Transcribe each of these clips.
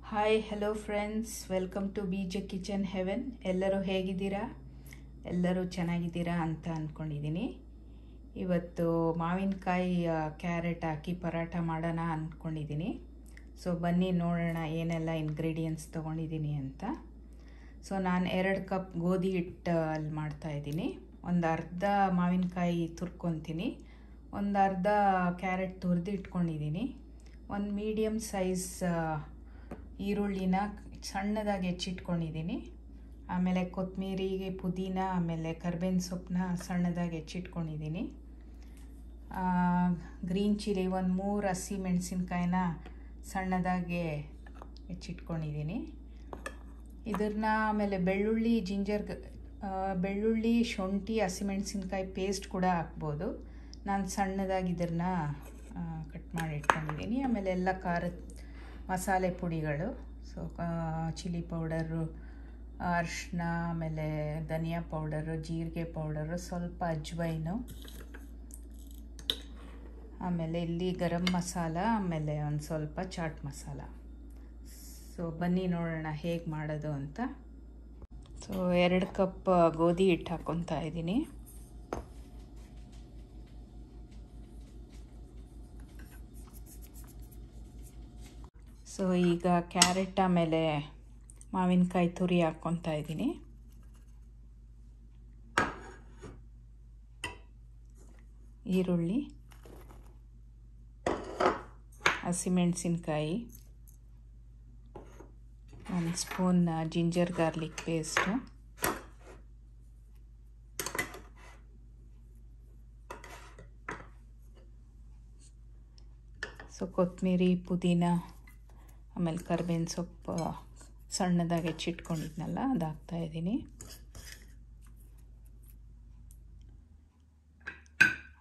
Hi hello friends, welcome to BJ kitchen heaven. ಎಲ್ಲರೂ ಹೇಗಿದ್ದೀರಾ? ಎಲ್ಲರೂ ಚೆನ್ನಾಗಿದ್ದೀರಾ ಅಂತ ಅಂದ್ಕೊಂಡಿದ್ದೀನಿ. ಇವತ್ತು ಮಾವಿನಕಾಯಿ ಕ್ಯಾರೆಟ್ ಹಾಕಿ ಪರಾಟ ಮಾಡೋಣ ಅಂದ್ಕೊಂಡಿದ್ದೀನಿ. ಸೊ ಬನ್ನಿ ನೋಡೋಣ ಏನೆಲ್ಲ ಇಂಗ್ರೀಡಿಯೆಂಟ್ಸ್ ತೊಗೊಂಡಿದ್ದೀನಿ ಅಂತ. ಸೊ ನಾನು 2 ಕಪ್ ಗೋಧಿ ಹಿಟ್ಟು ಅಲ್ಲಿ ಮಾಡ್ತಾಯಿದ್ದೀನಿ. ಒಂದು ಅರ್ಧ ಮಾವಿನಕಾಯಿ ತುರ್ಕೊತೀನಿ, ಒಂದು ಅರ್ಧ ಕ್ಯಾರೆಟ್ ತುರಿದು ಇಟ್ಕೊಂಡಿದ್ದೀನಿ. ಒಂದು ಮೀಡಿಯಮ್ ಸೈಜ್ ಈರುಳ್ಳಿನ ಸಣ್ಣದಾಗಿ ಹೆಚ್ಚಿಟ್ಕೊಂಡಿದ್ದೀನಿ. ಆಮೇಲೆ ಕೊತ್ತಂಬರಿ, ಪುದೀನ, ಆಮೇಲೆ ಕರ್ಬೇವಿನ ಸೊಪ್ಪನ್ನ ಸಣ್ಣದಾಗಿ ಹೆಚ್ಚಿಟ್ಕೊಂಡಿದ್ದೀನಿ. ಗ್ರೀನ್ ಚಿಲ್ಲಿ ಒಂದು 3 ಹಸಿ ಮೆಣಸಿನ್ಕಾಯಿನ ಸಣ್ಣದಾಗಿ ಹೆಚ್ಚಿಟ್ಕೊಂಡಿದ್ದೀನಿ. ಇದನ್ನ ಆಮೇಲೆ ಬೆಳ್ಳುಳ್ಳಿ, ಶುಂಠಿ, ಹಸಿಮೆಣಸಿನ್ಕಾಯಿ ಪೇಸ್ಟ್ ಕೂಡ ಹಾಕ್ಬೋದು. ನಾನು ಸಣ್ಣದಾಗಿ ಇದನ್ನು ಕಟ್ ಮಾಡಿ ಇಟ್ಕೊಂಡಿದ್ದೀನಿ. ಆಮೇಲೆ ಎಲ್ಲ ಖಾರದ ಮಸಾಲೆ ಪುಡಿಗಳು, ಸೊ ಚಿಲ್ಲಿ ಪೌಡರು, ಅರಿಶಿನ, ಆಮೇಲೆ ಧನಿಯಾ ಪೌಡರು, ಜೀರಿಗೆ ಪೌಡರು, ಸ್ವಲ್ಪ ಅಜ್ವೈನು, ಆಮೇಲೆ ಇಲ್ಲಿ ಗರಂ ಮಸಾಲ, ಆಮೇಲೆ ಒಂದು ಸ್ವಲ್ಪ ಚಾಟ್ ಮಸಾಲ. ಸೊ ಬನ್ನಿ ನೋಡೋಣ ಹೇಗೆ ಮಾಡೋದು ಅಂತ. ಸೊ 2 ಕಪ್ ಗೋಧಿ ಹಿಟ್ಟು ಹಾಕ್ಕೊತಾ ಇದ್ದೀನಿ. ಸೊ ಈಗ ಕ್ಯಾರೆಟ್ ಆಮೇಲೆ ಮಾವಿನಕಾಯಿ ತುರಿ ಹಾಕ್ಕೊತಾ ಇದ್ದೀನಿ. ಈರುಳ್ಳಿ, ಹಸಿಮೆಣಸಿನ್ಕಾಯಿ, 1 spoon ginger garlic paste, so ಕೊತ್ತಂಬರಿ, ಪುದೀನ, ಆಮೇಲೆ ಕರ್ಬೇವಿನ ಸೊಪ್ಪು ಸಣ್ಣದಾಗಿ ಹೆಚ್ಚಿಟ್ಕೊಂಡಿದ್ನಲ್ಲ ಅದು ಹಾಕ್ತಾಯಿದ್ದೀನಿ.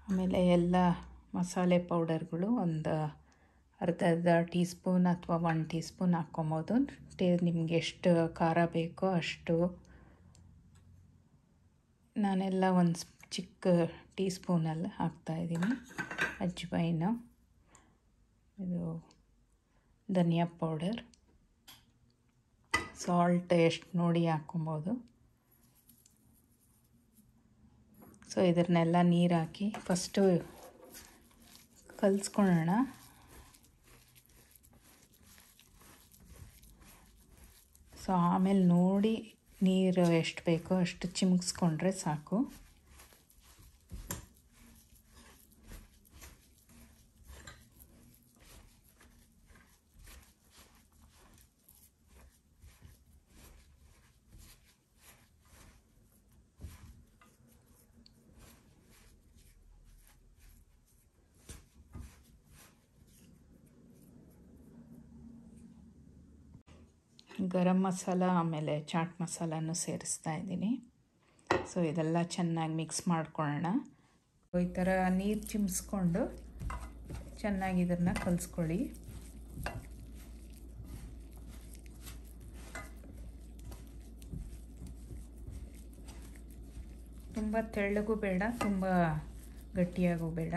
ಆಮೇಲೆ ಎಲ್ಲ ಮಸಾಲೆ ಪೌಡರ್ಗಳು ಒಂದು ಅರ್ಧ ಟೀ ಸ್ಪೂನ್ ಅಥವಾ 1 ಟೀ ಸ್ಪೂನ್ ಹಾಕ್ಕೊಬೋದು. ನಿಮಗೆ ಎಷ್ಟು ಖಾರ ಬೇಕೋ ಅಷ್ಟು. ನಾನೆಲ್ಲ ಒಂದು ಚಿಕ್ಕ ಟೀ ಸ್ಪೂನಲ್ಲಿ ಹಾಕ್ತಾಯಿದ್ದೀನಿ. ಅಜ್ವೈನು, ಇದು ಧನಿಯಾ ಪೌಡರ್, ಸಾಲ್ಟ್ ಎಷ್ಟು ನೋಡಿ ಹಾಕ್ಕೊಬೋದು. ಸೊ ಇದನ್ನೆಲ್ಲ ನೀರು ಹಾಕಿ ಫಸ್ಟು ಕಲಿಸ್ಕೊಳ್ಳೋಣ. ಸೊ ಆಮೇಲೆ ನೋಡಿ ನೀರು ಎಷ್ಟು ಬೇಕೋ ಅಷ್ಟು ಚಿಮ್ಕಿಸ್ಕೊಂಡ್ರೆ ಸಾಕು. ಗರಂ ಮಸಾಲ ಆಮೇಲೆ ಚಾಟ್ ಮಸಾಲನೂ ಸೇರಿಸ್ತಾ ಇದ್ದೀನಿ. ಸೊ ಇದೆಲ್ಲ ಚೆನ್ನಾಗಿ ಮಿಕ್ಸ್ ಮಾಡ್ಕೊಳ್ಳೋಣ. ಈ ಥರ ನೀರು ಚಿಮ್ಸ್ಕೊಂಡು ಚೆನ್ನಾಗಿ ಇದನ್ನು ಕಲಿಸ್ಕೊಳ್ಳಿ. ತುಂಬ ತೆಳ್ಳಗೂ ಬೇಡ, ತುಂಬ ಗಟ್ಟಿಯಾಗೂ ಬೇಡ.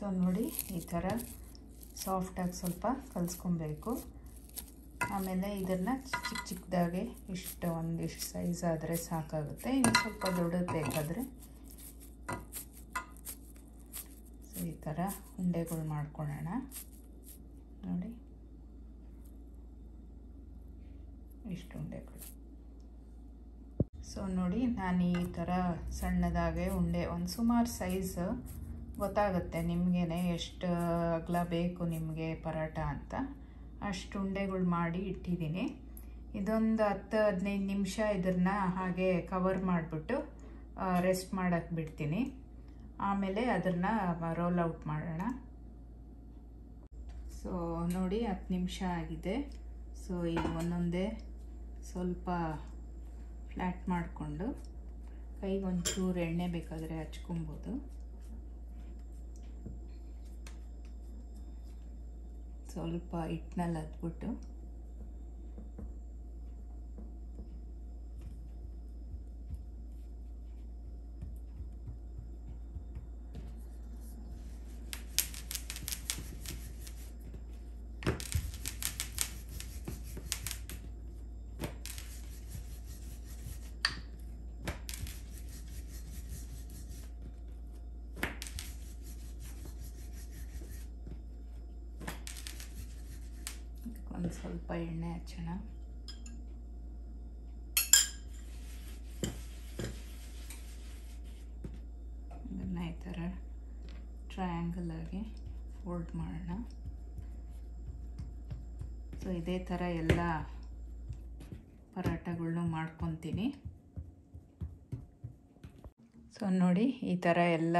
ಸೊ ನೋಡಿ ಈ ಥರ ಸಾಫ್ಟಾಗಿ ಸ್ವಲ್ಪ ಕಲಿಸ್ಕೊಬೇಕು. ಆಮೇಲೆ ಇದನ್ನು ಚಿಕ್ಕದಾಗೆ ಒಂದಿಷ್ಟು ಸೈಜ್ ಆದರೆ ಸಾಕಾಗುತ್ತೆ. ಇನ್ನು ಸ್ವಲ್ಪ ದೊಡ್ಡದು ಬೇಕಾದರೆ ಸೊ ಈ ಥರ ಉಂಡೆಗಳು ಮಾಡ್ಕೊಳ್ಳೋಣ. ನೋಡಿ ಇಷ್ಟು ಉಂಡೆಗಳು. ಸೊ ನೋಡಿ ನಾನು ಈ ಥರ ಸಣ್ಣದಾಗೆ ಉಂಡೆ ಒಂದು ಸುಮಾರು ಸೈಜ್ ಗೊತ್ತಾಗುತ್ತೆ ನಿಮಗೇ ಎಷ್ಟು ಅಗಲ ಬೇಕು ನಿಮಗೆ ಪರಾಟ ಅಂತ. ಅಷ್ಟು ಉಂಡೆಗಳು ಮಾಡಿ ಇಟ್ಟಿದ್ದೀನಿ. ಇದೊಂದು 10-15 ನಿಮಿಷ ಇದನ್ನು ಹಾಗೆ ಕವರ್ ಮಾಡಿಬಿಟ್ಟು ರೆಸ್ಟ್ ಮಾಡೋಕ್ಕೆ ಬಿಡ್ತೀನಿ. ಆಮೇಲೆ ಅದನ್ನು ರೋಲ್ ಔಟ್ ಮಾಡೋಣ. ಸೊ ನೋಡಿ 10 ನಿಮಿಷ ಆಗಿದೆ. ಸೊ ಈಗ ಒಂದೊಂದೇ ಸ್ವಲ್ಪ ಫ್ಲ್ಯಾಟ್ ಮಾಡಿಕೊಂಡು ಕೈಗೆ ಒಂಚೂರು ಎಣ್ಣೆ ಬೇಕಾದರೆ ಹಚ್ಕೊಬೋದು. ಸ್ವಲ್ಪ ಹಿಟ್ಟಿನಲ್ಲಿ ಅದ್ಬಿಟ್ಟು ಒಂದು ಸ್ವಲ್ಪ ಎಣ್ಣೆ ಹಚ್ಚೋಣ. ಅದನ್ನು ಈ ಥರ ಟ್ರಯಾಂಗಲ್ ಆಗಿ ಫೋಲ್ಡ್ ಮಾಡೋಣ. ಸೊ ಇದೇ ಥರ ಎಲ್ಲ ಪರಾಟಗಳನ್ನೂ ಮಾಡ್ಕೊತೀನಿ. ಸೊ ನೋಡಿ, ಈ ಥರ ಎಲ್ಲ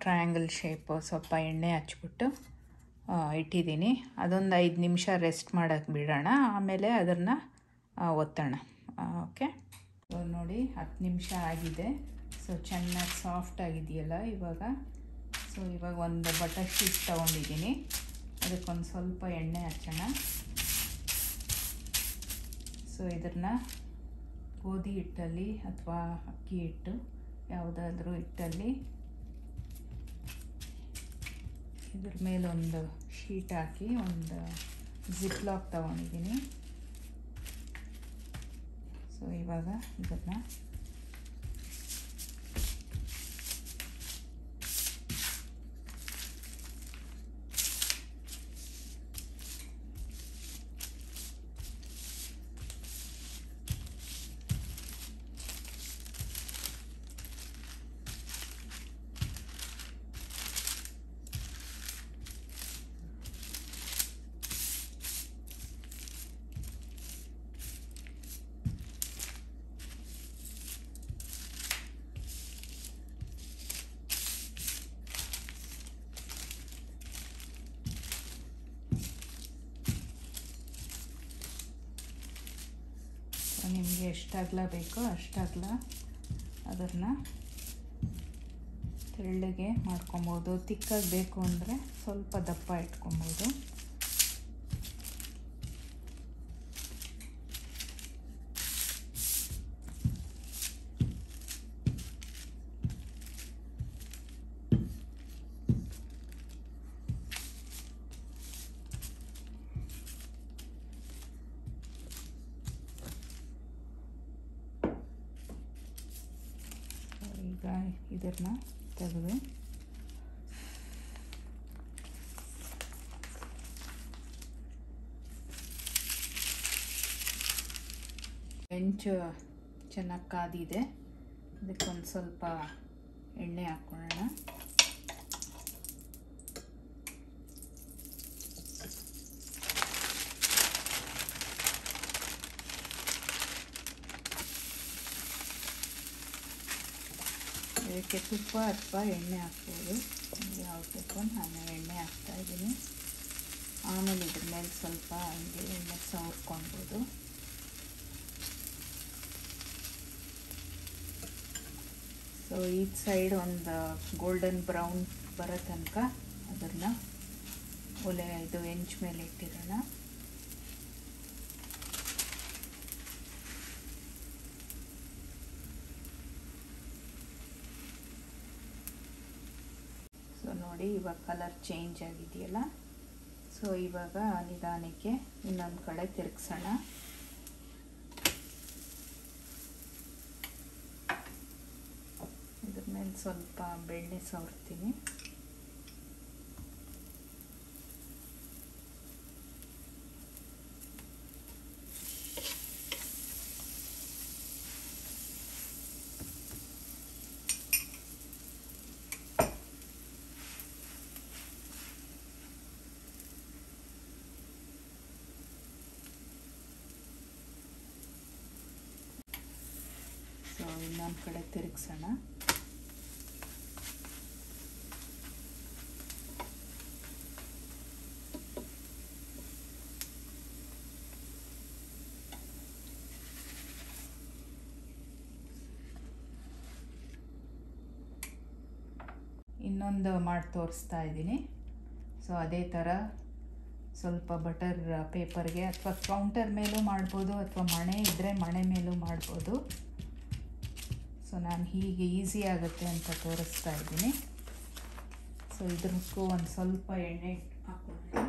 ಟ್ರಯಾಂಗಲ್ ಶೇಪು ಸ್ವಲ್ಪ ಎಣ್ಣೆ ಹಚ್ಬಿಟ್ಟು ಇಟ್ಟಿದ್ದೀನಿ. ಅದೊಂದು 5 ನಿಮಿಷ ರೆಸ್ಟ್ ಮಾಡೋಕ್ಕೆ ಬಿಡೋಣ, ಆಮೇಲೆ ಅದನ್ನು ಒತ್ತೋಣ. ಓಕೆ, ಸೊ ನೋಡಿ 10 ನಿಮಿಷ ಆಗಿದೆ. ಸೊ ಚೆನ್ನಾಗಿ ಸಾಫ್ಟ್ ಆಗಿದೆಯಲ್ಲ ಇವಾಗ. ಸೊ ಇವಾಗ ಒಂದು ಬಟರ್ ಶೀಟ್ ತೊಗೊಂಡಿದ್ದೀನಿ, ಅದಕ್ಕೊಂದು ಸ್ವಲ್ಪ ಎಣ್ಣೆ ಹಚ್ಚೋಣ. ಸೊ ಇದನ್ನು ಗೋಧಿ ಹಿಟ್ಟಲ್ಲಿ ಅಥವಾ ಅಕ್ಕಿ ಹಿಟ್ಟು ಯಾವುದಾದ್ರೂ ಹಿಟ್ಟಲ್ಲಿ ಇದ್ರ ಮೇಲೆ ಒಂದು ಶೀಟ್ ಹಾಕಿ ಒಂದು ಜಿಪ್ ಲಾಕ್ ತಗೊಂಡಿದ್ದೀನಿ. ಸೊ ಇವಾಗ ಇದನ್ನು ನಿಮಗೆ ಎಷ್ಟು ಅಗಲ ಬೇಕೋ ಅಷ್ಟು ಅಗಲ ಅದನ್ನು ತೆಳ್ಳಗೆ ಮಾಡ್ಕೊಬೋದು. ತಿಕ್ಕಾಗಿ ಬೇಕು ಅಂದರೆ ಸ್ವಲ್ಪ ದಪ್ಪ ಇಟ್ಕೊಬೋದು. ಈಗ ಇದನ್ನು ತೆಗೆದು ಹೆಂಚು ಚೆನ್ನಾಗಿ ಕಾದಿದೆ, ಅದಕ್ಕೊಂದು ಸ್ವಲ್ಪ ಎಣ್ಣೆ ಹಾಕ್ಕೊಳ್ಳೋಣ. ಇದಕ್ಕೆ ತುಪ್ಪ ಅಥವಾ ಎಣ್ಣೆ ಹಾಕ್ಬೋದು, ಯಾವ್ದು ಬೇಕು. ನಾನು ಎಣ್ಣೆ ಹಾಕ್ತಾಯಿದ್ದೀನಿ. ಆಮೇಲೆ ಇದ್ರ ಮೇಲೆ ಸ್ವಲ್ಪ ಹಂಗೆ ಎಣ್ಣೆ ಸವರ್ಕೊಳ್ಬೋದು. ಸೊ ಈ ಸೈಡ್ ಒಂದು ಗೋಲ್ಡನ್ ಬ್ರೌನ್ ಬರೋ ತನಕ ಅದನ್ನು ಇದು ಹೆಂಚು ಮೇಲೆ ಇಟ್ಟಿರೋಣ. ಸೊ ನೋಡಿ, ಇವಾಗ ಕಲರ್ ಚೇಂಜ್ ಆಗಿದೆಯಲ್ಲ. ಸೊ ಇವಾಗ ನಿಧಾನಕ್ಕೆ ಇನ್ನೊಂದು ಕಡೆ ತಿರುಗಿಸೋಣ. ಇದ್ರ ಮೇಲೆ ಸ್ವಲ್ಪ ಬೆಣ್ಣೆ ಸವರ್ತೀನಿ. ಸೊ ಇನ್ನೊಂದು ಕಡೆ ತಿರುಗಿಸೋಣ. ಇನ್ನೊಂದು ಮಾಡಿ ತೋರಿಸ್ತಾ ಇದ್ದೀನಿ. ಸೊ ಅದೇ ಥರ ಸ್ವಲ್ಪ ಬಟರ್ ಪೇಪರ್ಗೆ ಅಥವಾ ಕೌಂಟರ್ ಮೇಲೂ ಮಾಡ್ಬೋದು, ಅಥವಾ ಮಣೆ ಇದ್ದರೆ ಮಣೆ ಮೇಲೂ ಮಾಡ್ಬೋದು. ಸೊ ನಾನು ಹೀಗೆ ಈಸಿ ಆಗುತ್ತೆ ಅಂತ ತೋರಿಸ್ತಾ ಇದ್ದೀನಿ. ಸೊ ಇದಕ್ಕೂ ಒಂದು ಸ್ವಲ್ಪ ಎಣ್ಣೆ ಹಾಕ್ಕೊಳ್ಳೋಣ.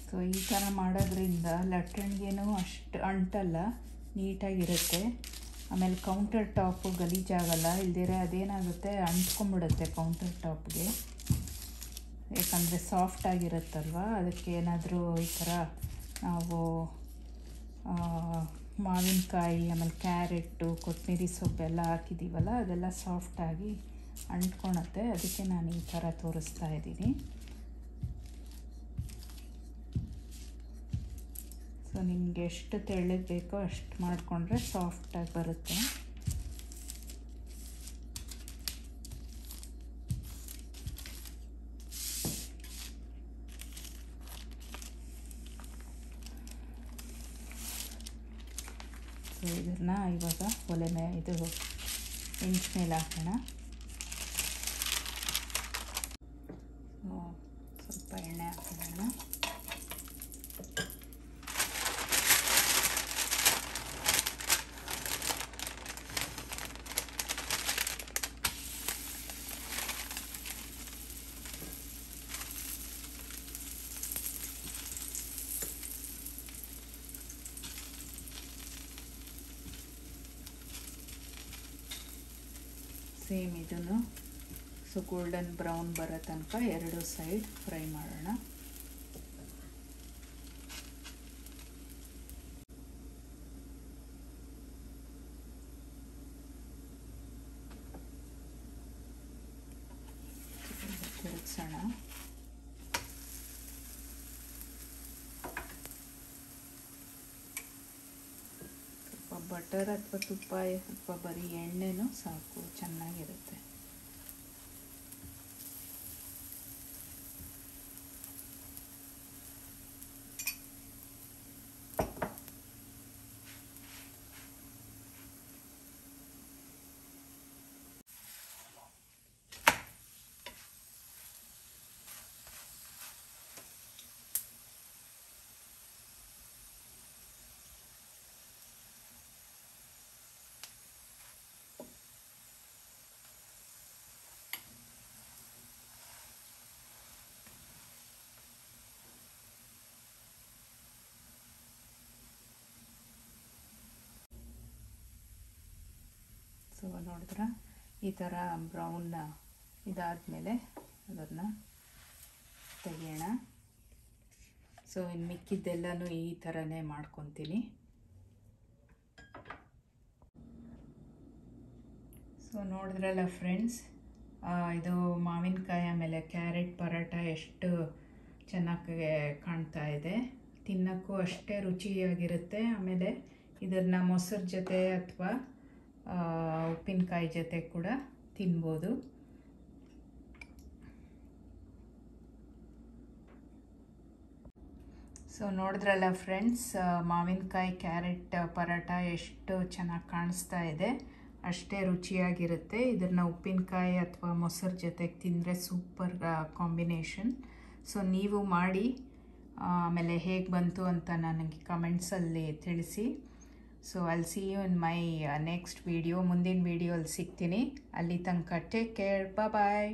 ಸೊ ಈ ಥರ ಮಾಡೋದ್ರಿಂದ ಲಟ್ಟಣಿಗೆನೂ ಅಷ್ಟು ಅಂಟಲ್ಲ, ನೀಟಾಗಿರುತ್ತೆ. ಆಮೇಲೆ ಕೌಂಟರ್ ಟಾಪು ಗಲೀಜಾಗಲ್ಲ. ಇಲ್ದಿರೆ ಅದೇನಾಗುತ್ತೆ, ಅಂಟ್ಕೊಂಬಿಡುತ್ತೆ ಕೌಂಟರ್ ಟಾಪ್ಗೆ, ಯಾಕಂದರೆ ಸಾಫ್ಟಾಗಿರುತ್ತಲ್ವ. ಅದಕ್ಕೆ ಏನಾದರೂ ಈ ಥರ ನಾವು ಮಾವಿನಕಾಯಿ ಆಮೇಲೆ ಕ್ಯಾರೆಟು ಕೊತ್ತಂಬರಿ ಸೊಪ್ಪೆಲ್ಲ ಹಾಕಿದ್ದೀವಲ್ಲ, ಅದೆಲ್ಲ ಸಾಫ್ಟಾಗಿ ಅಂಟ್ಕೊಳತ್ತೆ. ಅದಕ್ಕೆ ನಾನು ಈ ಥರ ತೋರಿಸ್ತಾ ಇದ್ದೀನಿ. ಸೊ ನಿಮಗೆ ಎಷ್ಟು ತೆಳ್ಳಗೆ ಬೇಕೋ ಅಷ್ಟು ಮಾಡಿಕೊಂಡ್ರೆ ಸಾಫ್ಟಾಗಿ ಬರುತ್ತೆ. ಸೊ ಇದನ್ನು ಇವಾಗ ಒಲೆ ಮೇಲೆ ಇದು ಹೆಂಚು ಮೇಲೆ ಹಾಕೋಣ. ಸ್ವಲ್ಪ ಎಣ್ಣೆ ಹಾಕೋಣ. ಸೇಮ್ ಇದನ್ನು ಸೊ ಗೋಲ್ಡನ್ ಬ್ರೌನ್ ಬರೋ ತನಕ ಎರಡು ಸೈಡ್ ಫ್ರೈ ಮಾಡೋಣ. ತಿರುಗಿಸೋಣ. ಬಟರ್ ಅಥವಾ ತುಪ್ಪ ಅಥವಾ ಬರೀ ಎಣ್ಣೆನೂ ಸಾಕು, ಚೆನ್ನಾಗಿರುತ್ತೆ. ಸೊ ನೋಡಿದ್ರೆ ಈ ಥರ ಬ್ರೌನ್ ಇದಾದಮೇಲೆ ಅದನ್ನು ತೆಗೆಯೋಣ. ಸೊ ಇನ್ನು ಮಿಕ್ಕಿದ್ದೆಲ್ಲನೂ ಈ ಥರನೇ ಮಾಡ್ಕೊತೀನಿ. ಸೊ ನೋಡಿದ್ರಲ್ಲ ಫ್ರೆಂಡ್ಸ್, ಇದು ಮಾವಿನಕಾಯಿ ಆಮೇಲೆ ಕ್ಯಾರೆಟ್ ಪರೋಟ ಎಷ್ಟು ಚೆನ್ನಾಗಿ ಕಾಣ್ತಾ ಇದೆ. ತಿನ್ನೋಕ್ಕೂ ಅಷ್ಟೇ ರುಚಿಯಾಗಿರುತ್ತೆ. ಆಮೇಲೆ ಇದನ್ನು ಮೊಸರು ಜೊತೆ ಅಥವಾ ಉಪ್ಪಿನಕಾಯಿ ಜೊತೆ ಕೂಡ ತಿನ್ಬೋದು. ಸೊ ನೋಡಿದ್ರಲ್ಲ ಫ್ರೆಂಡ್ಸ್, ಮಾವಿನಕಾಯಿ ಕ್ಯಾರೆಟ್ ಪರೋಟ ಎಷ್ಟು ಚೆನ್ನಾಗಿ ಕಾಣಿಸ್ತಾ ಇದೆ, ಅಷ್ಟೇ ರುಚಿಯಾಗಿರುತ್ತೆ. ಇದನ್ನು ಉಪ್ಪಿನಕಾಯಿ ಅಥವಾ ಮೊಸರು ಜೊತೆಗೆ ತಿಂದರೆ ಸೂಪರ್ ಕಾಂಬಿನೇಷನ್. ಸೊ ನೀವು ಮಾಡಿ ಆಮೇಲೆ ಹೇಗೆ ಬಂತು ಅಂತ ನನಗೆ ಕಮೆಂಟ್ಸಲ್ಲಿ ತಿಳಿಸಿ. So I'll see you in my next video. ಮುಂದಿನ ವಿಡಿಯೋ ಅಲ್ಲಿ ಸಿಗ್ತೀನಿ. ಅಲ್ಲಿ ತನಕ ಟೇಕ್ ಕೇರ್, ಬಾಯ್.